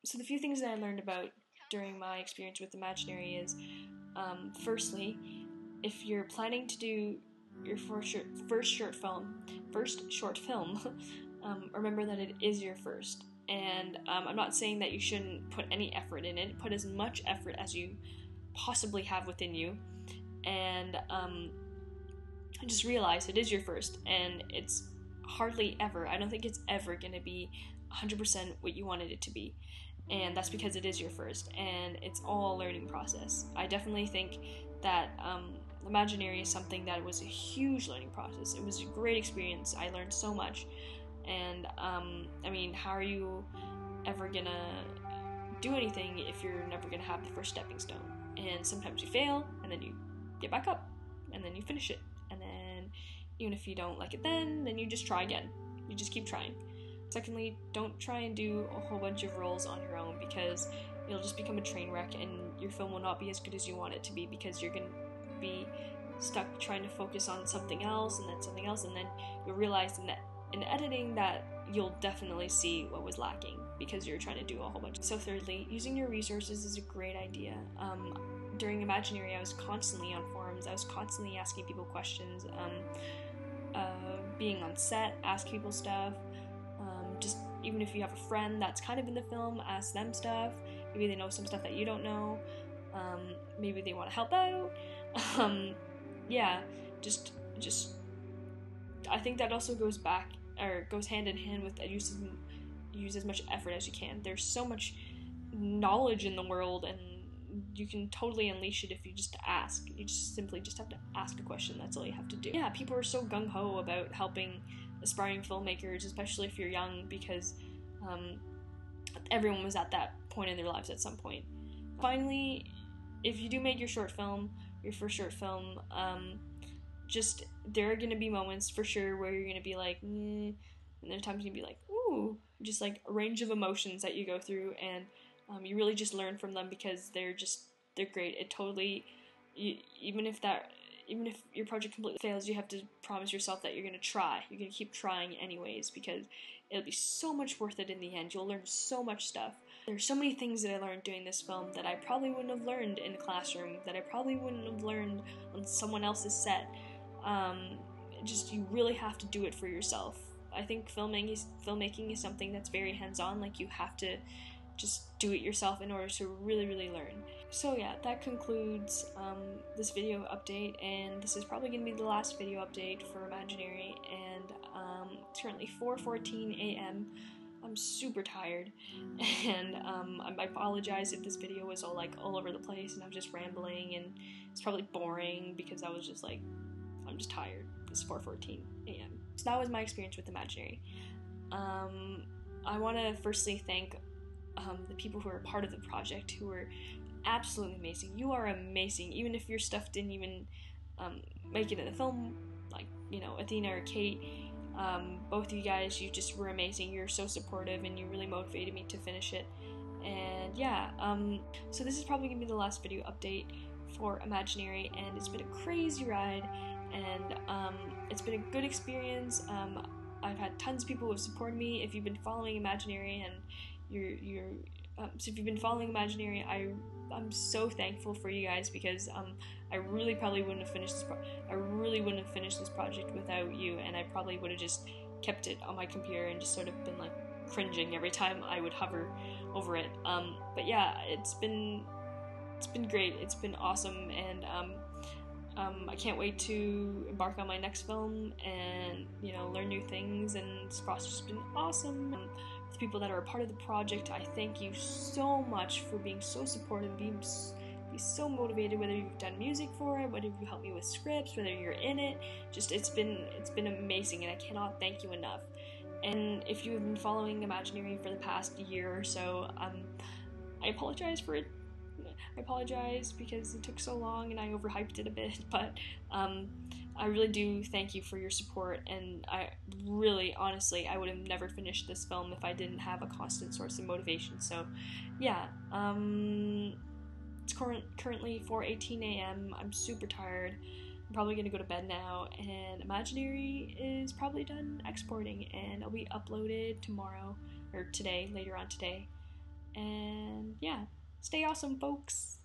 So the few things that I learned about during my experience with Imaginary is, firstly, if you're planning to do your first short film, remember that it is your first. And I'm not saying that you shouldn't put any effort in it. Put as much effort as you possibly have within you, and just realize it is your first, and it's hardly ever, I don't think it's ever going to be 100% what you wanted it to be. And that's because it is your first, and it's all a learning process. I definitely think that Imaginary is something that was a huge learning process. It was a great experience. I learned so much. And I mean, how are you ever gonna do anything if you're never gonna have the first stepping stone? And sometimes you fail, and then you get back up, and then you finish it. And then even if you don't like it then you just try again. You just keep trying. Secondly, don't try and do a whole bunch of roles on your own, because it'll just become a train wreck and your film will not be as good as you want it to be, because you're going to be stuck trying to focus on something else and then something else, and then you'll realize in editing that you'll definitely see what was lacking because you're trying to do a whole bunch. So thirdly, using your resources is a great idea. During Imaginary, I was constantly on forums, I was constantly asking people questions, being on set, ask people stuff. Just even if you have a friend that's kind of in the film, ask them stuff. Maybe they know some stuff that you don't know. Maybe they want to help out. Yeah, just I think that also goes hand in hand with use as much effort as you can. There's so much knowledge in the world, and you can totally unleash it if you just ask. You just simply have to ask a question. That's all you have to do. Yeah, people are so gung-ho about helping aspiring filmmakers, especially if you're young, because everyone was at that point in their lives at some point. Finally, if you do make your first short film, just there are going to be moments for sure where you're going to be like, and there are times you're going to be like, ooh, just like a range of emotions that you go through, and you really just learn from them because they're great. It totally, even if your project completely fails, you have to promise yourself that you're going to try. You're going to keep trying anyways, because it'll be so much worth it in the end. You'll learn so much stuff. There's so many things that I learned doing this film that I probably wouldn't have learned in a classroom, that I probably wouldn't have learned on someone else's set. You really have to do it for yourself. I think filmmaking is something that's very hands-on. Like, you have to just do it yourself in order to really, really learn. So yeah, that concludes this video update, and this is probably going to be the last video update for Imaginary, and it's currently 4:14 a.m. I'm super tired, and I apologize if this video was all over the place and I was just rambling, and it's probably boring because I was just like, I'm just tired. It's 4:14 a.m. So that was my experience with Imaginary. I want to firstly thank the people who are part of the project, who were absolutely amazing. You are amazing, even if your stuff didn't even make it in the film, like, Athena or Kate. Both of you guys, you just were amazing. You're so supportive, and you really motivated me to finish it. And yeah, so this is probably gonna be the last video update for Imaginary, and it's been a crazy ride, and it's been a good experience. I've had tons of people who have supported me. If you've been following Imaginary, and so if you've been following Imaginary, I'm so thankful for you guys, because I really probably wouldn't have finished this project without you, and I probably would have just kept it on my computer and just sort of been like cringing every time I would hover over it. But yeah, it's been great. It's been awesome, and I can't wait to embark on my next film and learn new things, and this process has been awesome. The people that are a part of the project, I thank you so much for being so supportive, being so motivated, whether you've done music for it, whether you helped me with scripts, whether you're in it. Just it's been amazing, and I cannot thank you enough. And if you have been following Imaginary for the past year or so, I apologize for it. I apologize because it took so long and I overhyped it a bit, but I really do thank you for your support, and I really, honestly, I would have never finished this film if I didn't have a constant source of motivation. So yeah, it's currently 4:18 a.m. I'm super tired. I'm probably gonna go to bed now, and Imaginary is probably done exporting, and it'll be uploaded tomorrow, or today, later on today. And Stay awesome, folks.